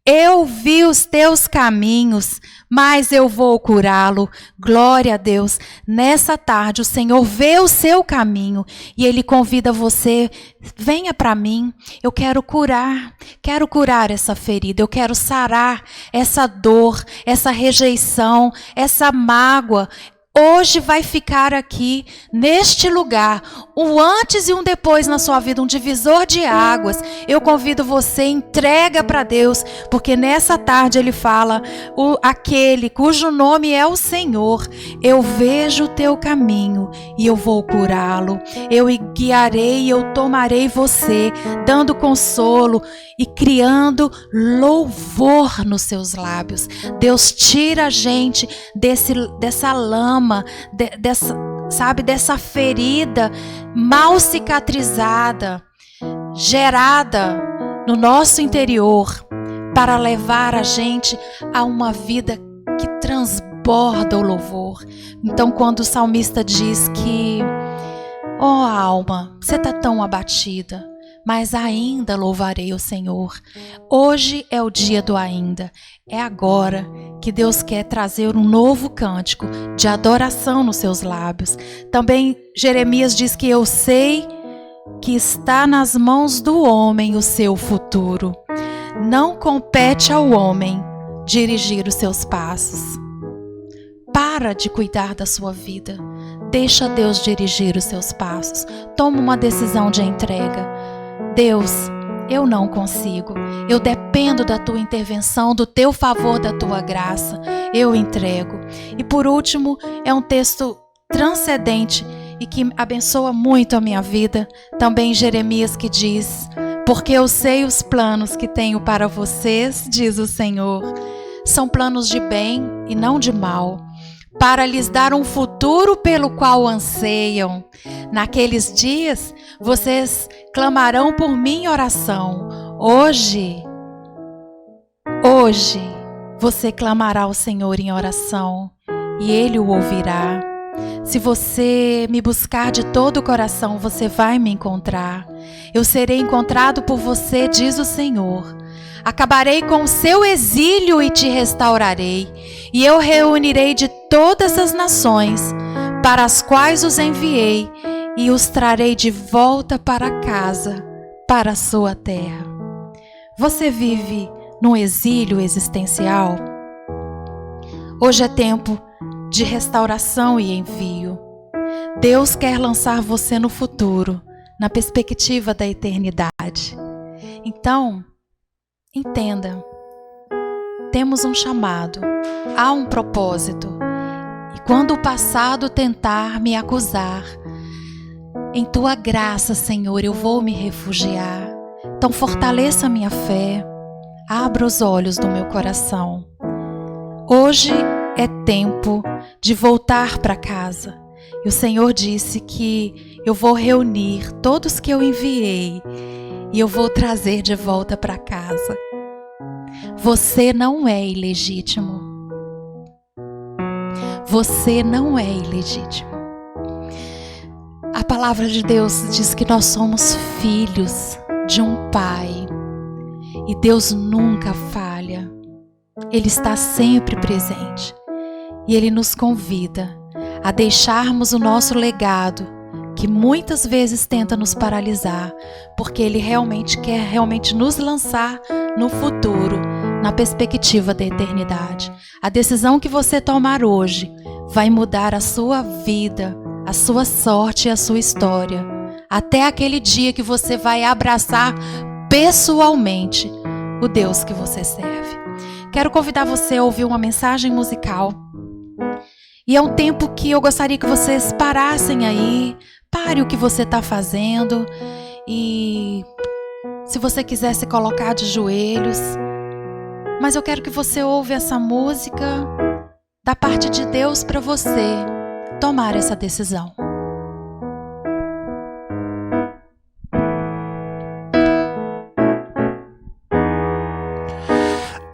Eu vi os teus caminhos, mas eu vou curá-lo. Glória a Deus. Nessa tarde o Senhor vê o seu caminho e Ele convida você, venha para mim. Eu quero curar essa ferida, eu quero sarar essa dor, essa rejeição, essa mágoa. Hoje vai ficar aqui, neste lugar, um antes e um depois na sua vida, um divisor de águas. Eu convido você, entrega para Deus, porque nessa tarde Ele fala, aquele cujo nome é o Senhor, eu vejo o teu caminho e eu vou curá-lo. Eu guiarei e eu tomarei você, dando consolo e criando louvor nos seus lábios. Deus tira a gente dessa lama, dessa ferida mal cicatrizada, gerada no nosso interior, para levar a gente a uma vida que transborda o louvor. Então, quando o salmista diz que, ó alma, você está tão abatida, mas ainda louvarei o Senhor. Hoje é o dia do ainda. É agora que Deus quer trazer um novo cântico de adoração nos seus lábios. Também Jeremias diz que eu sei que está nas mãos do homem o seu futuro. Não compete ao homem dirigir os seus passos. Para de cuidar da sua vida. Deixa Deus dirigir os seus passos. Toma uma decisão de entrega. Deus, eu não consigo. Eu dependo da tua intervenção, do teu favor, da tua graça. Eu entrego. E por último, é um texto transcendente e que abençoa muito a minha vida. Também Jeremias que diz: porque eu sei os planos que tenho para vocês, diz o Senhor. São planos de bem e não de mal, para lhes dar um futuro pelo qual anseiam. Naqueles dias, vocês clamarão por mim em oração. Hoje, você clamará ao Senhor em oração e Ele o ouvirá. Se você me buscar de todo o coração, você vai me encontrar. Eu serei encontrado por você, diz o Senhor. Acabarei com o seu exílio e te restaurarei, e eu reunirei de todas as nações para as quais os enviei, e os trarei de volta para casa, para a sua terra. Você vive num exílio existencial? Hoje é tempo de restauração e envio. Deus quer lançar você no futuro, na perspectiva da eternidade. Então, entenda, temos um chamado, há um propósito. E quando o passado tentar me acusar, em tua graça, Senhor, eu vou me refugiar. Então fortaleça a minha fé, abra os olhos do meu coração. Hoje é tempo de voltar para casa. E o Senhor disse que eu vou reunir todos que eu enviei e eu vou trazer de volta para casa. Você não é ilegítimo. Você não é ilegítimo. A palavra de Deus diz que nós somos filhos de um Pai. E Deus nunca falha. Ele está sempre presente. E Ele nos convida a deixarmos o nosso legado, que muitas vezes tenta nos paralisar, porque Ele realmente quer nos lançar no futuro, na perspectiva da eternidade. A decisão que você tomar hoje vai mudar a sua vida, a sua sorte e a sua história, até aquele dia que você vai abraçar pessoalmente o Deus que você serve. Quero convidar você a ouvir uma mensagem musical. E é um tempo que eu gostaria que vocês parassem aí, pare o que você está fazendo e se você quiser se colocar de joelhos. Mas eu quero que você ouve essa música da parte de Deus para você tomar essa decisão.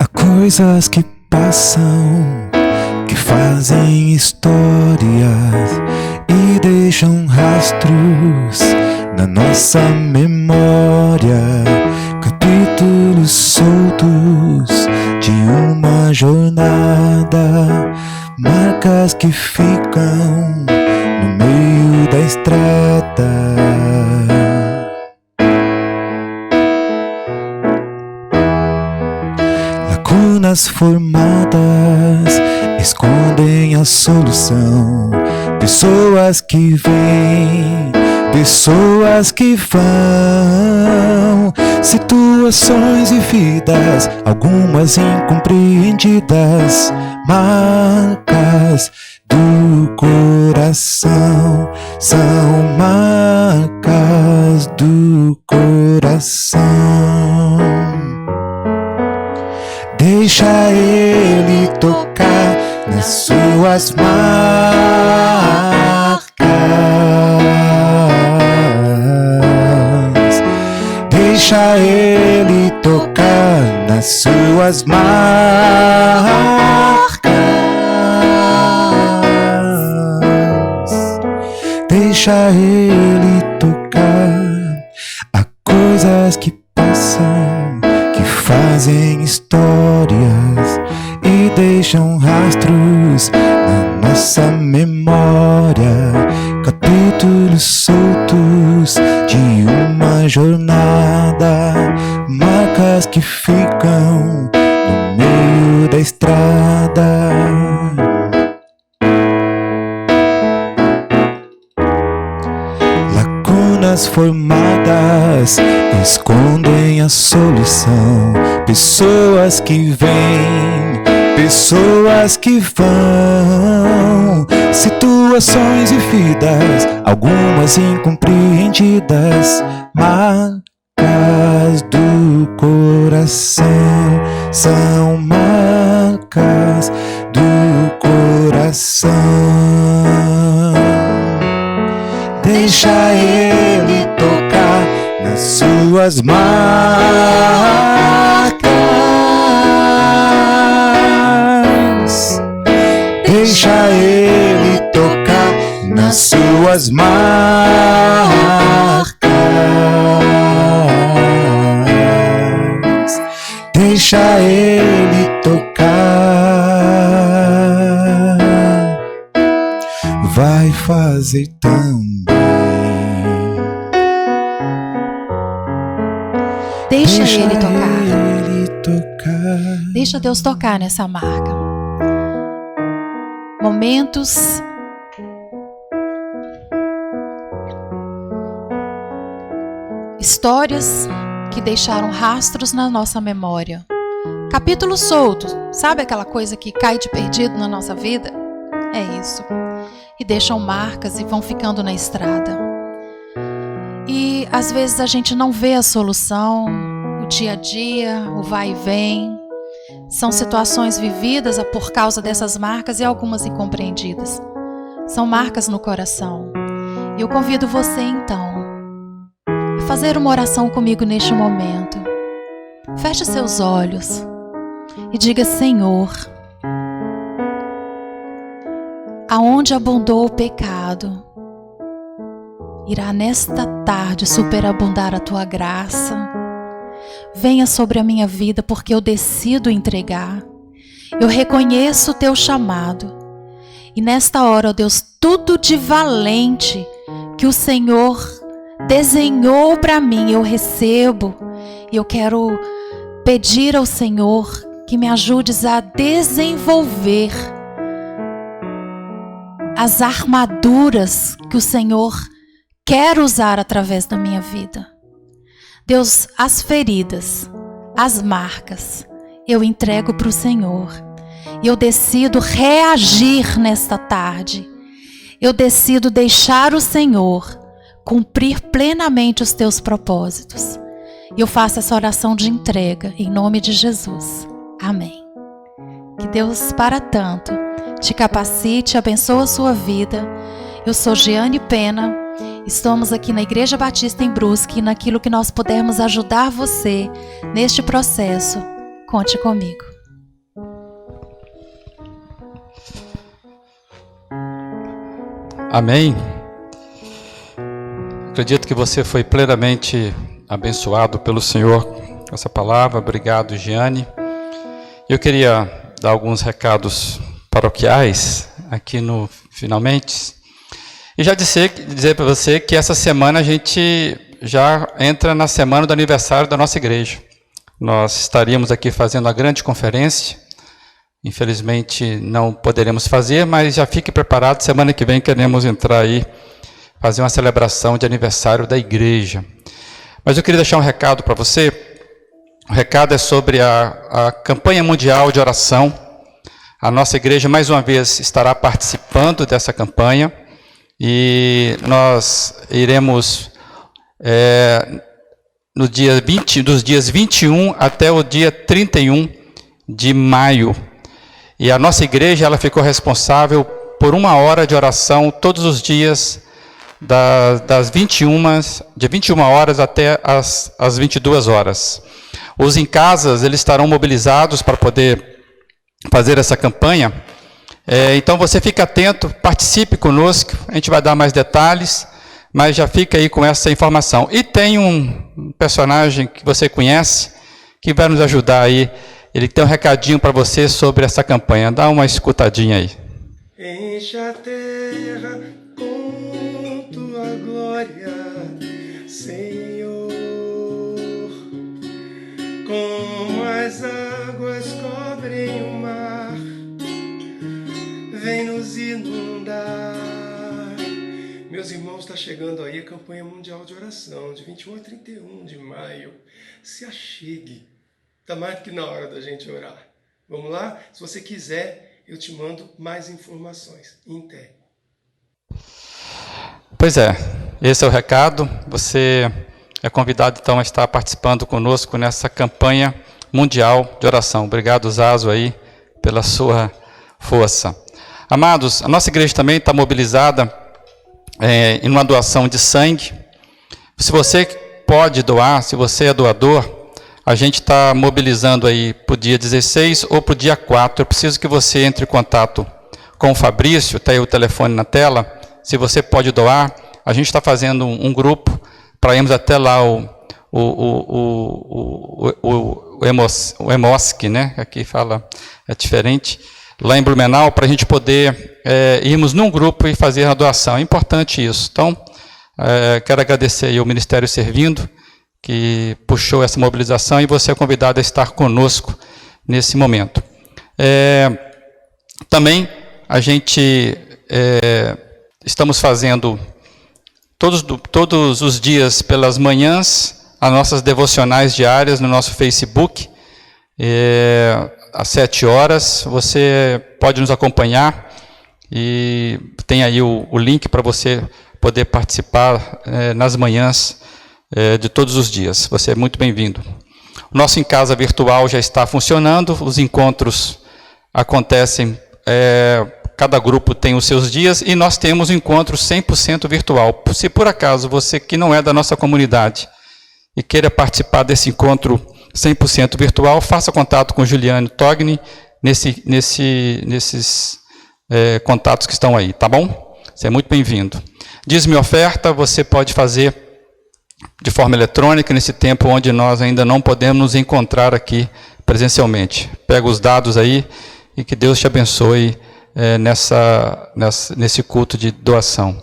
Há coisas que passam, que fazem histórias e deixam deixam rastros na nossa memória, capítulos soltos de uma jornada, marcas que ficam no meio da estrada. Lacunas formadas escondem a solução. Pessoas que vêm, pessoas que vão, situações vividas, algumas incompreendidas, marcas do coração, são marcas do coração. Deixa Ele tocar nas suas marcas. Deixa Ele tocar nas suas marcas. Deixa Ele tocar. Há coisas que passam, que fazem histórias e deixam rastros na nossa memória, capítulos soltos de uma jornada, marcas que ficam no meio da estrada. Lacunas formadas escondem a solução. Pessoas que vêm, pessoas que vão, situações vividas, algumas incompreendidas, marcas do coração, são marcas do coração. Deixa Ele tocar nas suas marcas. Deixa Ele tocar nas suas marcas. Deixa Ele tocar. Vai fazer também. Deixa Ele tocar. Deixa Deus tocar nessa marca. Momentos histórias que deixaram rastros na nossa memória. Capítulos soltos, sabe aquela coisa que cai de perdido na nossa vida? É isso. E deixam marcas e vão ficando na estrada. E às vezes a gente não vê a solução, o dia a dia, o vai e vem. São situações vividas por causa dessas marcas e algumas incompreendidas. São marcas no coração. E eu convido você então a fazer uma oração comigo neste momento. Feche seus olhos e diga: Senhor, aonde abundou o pecado, irá nesta tarde superabundar a tua graça. Venha sobre a minha vida, porque eu decido entregar. Eu reconheço o teu chamado. E nesta hora, ó Deus, tudo de valente que o Senhor desenhou para mim, eu recebo. E eu quero pedir ao Senhor que me ajudes a desenvolver as armaduras que o Senhor quer usar através da minha vida. Deus, as feridas, as marcas, eu entrego para o Senhor. E eu decido reagir nesta tarde. Eu decido deixar o Senhor cumprir plenamente os teus propósitos. E eu faço essa oração de entrega em nome de Jesus. Amém. Que Deus, para tanto, te capacite, abençoe a sua vida. Eu sou Giane Pena. Estamos aqui na Igreja Batista em Brusque e naquilo que nós pudermos ajudar você neste processo, conte comigo. Amém. Acredito que você foi plenamente abençoado pelo Senhor com essa palavra. Obrigado, Giane. Eu queria dar alguns recados paroquiais aqui no Finalmente. E já dizer para você que essa semana a gente já entra na semana do aniversário da nossa igreja. Nós estaríamos aqui fazendo uma grande conferência. Infelizmente não poderemos fazer, mas já fique preparado. Semana que vem queremos entrar aí, fazer uma celebração de aniversário da igreja. Mas eu queria deixar um recado para você. O recado é sobre a campanha mundial de oração. A nossa igreja, mais uma vez, estará participando dessa campanha. E nós iremos, dos dias 21 até o dia 31 de maio. E a nossa igreja ela ficou responsável por 1 hora de oração todos os dias, de 21 horas até as 22 horas. Os em casas, eles estarão mobilizados para poder fazer essa campanha. Então você fica atento, participe conosco, a gente vai dar mais detalhes, mas já fica aí com essa informação. E tem um personagem que você conhece, que vai nos ajudar aí. Ele tem um recadinho para você sobre essa campanha. Dá uma escutadinha aí. Enche a terra com tua glória, Senhor, como as águas cobrem o mar, vem nos inundar. Meus irmãos, está chegando aí a campanha mundial de oração, de 21 a 31 de maio. Se achegue. Está mais do que na hora da gente orar. Vamos lá? Se você quiser, eu te mando mais informações. Inter. Pois é, esse é o recado. Você é convidado então a estar participando conosco nessa campanha mundial de oração. Obrigado, Zazo, aí, pela sua força. Amados, a nossa igreja também está mobilizada em uma doação de sangue. Se você pode doar, se você é doador, a gente está mobilizando aí para o dia 16 ou para o dia 4. Eu preciso que você entre em contato com o Fabrício, está aí o telefone na tela. Se você pode doar, a gente está fazendo um grupo para irmos até lá o Emosc, né? Aqui fala, é diferente. Lá em Blumenau, para a gente poder irmos num grupo e fazer a doação. É importante isso. Então, quero agradecer aí o Ministério Servindo, que puxou essa mobilização, e você é convidado a estar conosco nesse momento. Também a gente estamos fazendo todos os dias pelas manhãs as nossas devocionais diárias no nosso Facebook, às 7 horas. Você pode nos acompanhar e tem aí o link para você poder participar nas manhãs de todos os dias. Você é muito bem-vindo. O nosso Em Casa virtual já está funcionando, os encontros acontecem, cada grupo tem os seus dias, e nós temos um encontro 100% virtual. Se por acaso você que não é da nossa comunidade e queira participar desse encontro 100% virtual, faça contato com Juliano Togni nesses contatos que estão aí, tá bom? Você é muito bem-vindo. Dízimo e oferta você pode fazer de forma eletrônica, nesse tempo onde nós ainda não podemos nos encontrar aqui presencialmente. Pega os dados aí e que Deus te abençoe nesse culto de doação.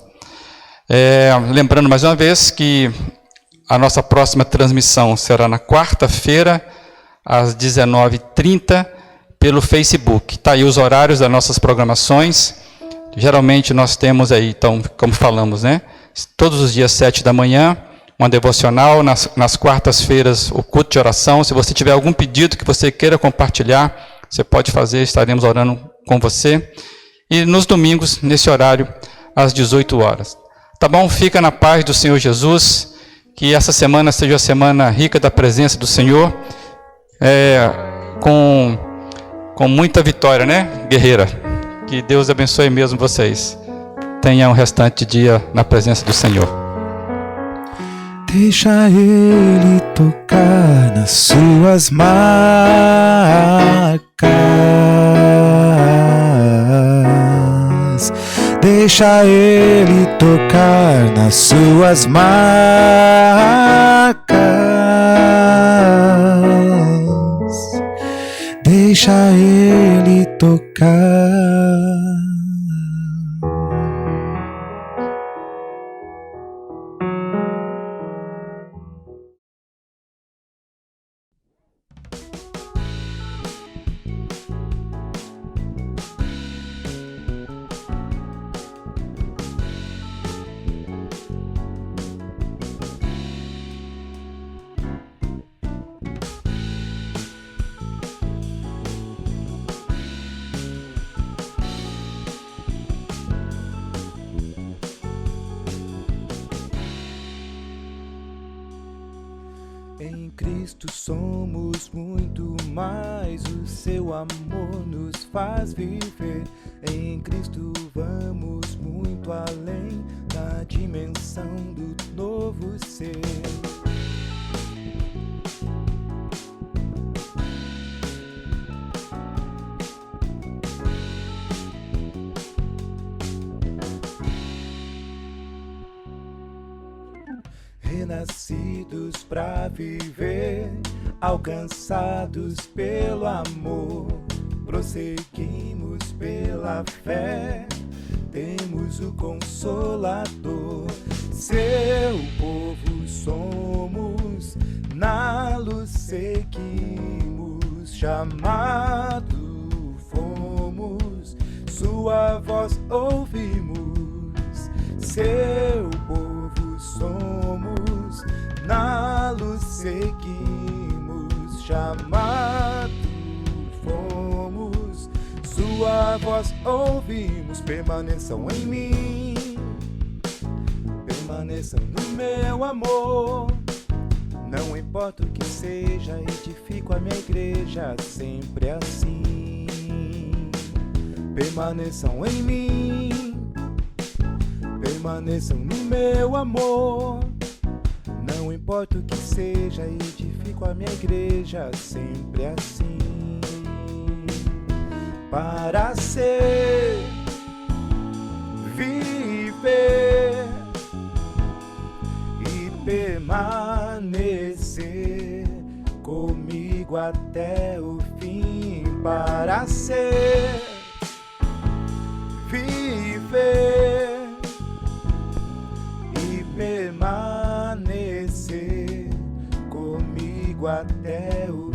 Lembrando mais uma vez que a nossa próxima transmissão será na quarta-feira, às 19h30, pelo Facebook. Está aí os horários das nossas programações. Geralmente nós temos aí, então, como falamos, né? Todos os dias 7 da manhã, uma devocional, nas quartas-feiras o culto de oração. Se você tiver algum pedido que você queira compartilhar, você pode fazer, estaremos orando com você. E nos domingos, nesse horário, às 18 horas. Tá bom? Fica na paz do Senhor Jesus, que essa semana seja a semana rica da presença do Senhor, com muita vitória, né, guerreira? Que Deus abençoe mesmo vocês. Tenha um restante dia na presença do Senhor. Deixa Ele tocar nas suas marcas. Deixa Deixa Ele tocar nas suas marcas. Deixa Ele tocar. Em Cristo somos muito mais, o seu amor nos faz viver. Em Cristo vamos muito além da dimensão do novo ser. Renascidos pra viver, alcançados pelo amor, prosseguimos pela fé, temos o Consolador. Seu povo somos, na luz seguimos, chamado fomos, sua voz ouvimos. Seu povo somos, na luz seguimos, chamado fomos, sua voz ouvimos. Permaneçam em mim, permaneçam no meu amor. Não importa o que seja, edifico a minha igreja sempre assim. Permaneçam em mim, permaneçam no meu amor. Não importa o que seja, edifico a minha igreja sempre assim. Para ser, viver e permanecer comigo até o fim. Para ser, viver e permanecer comigo até o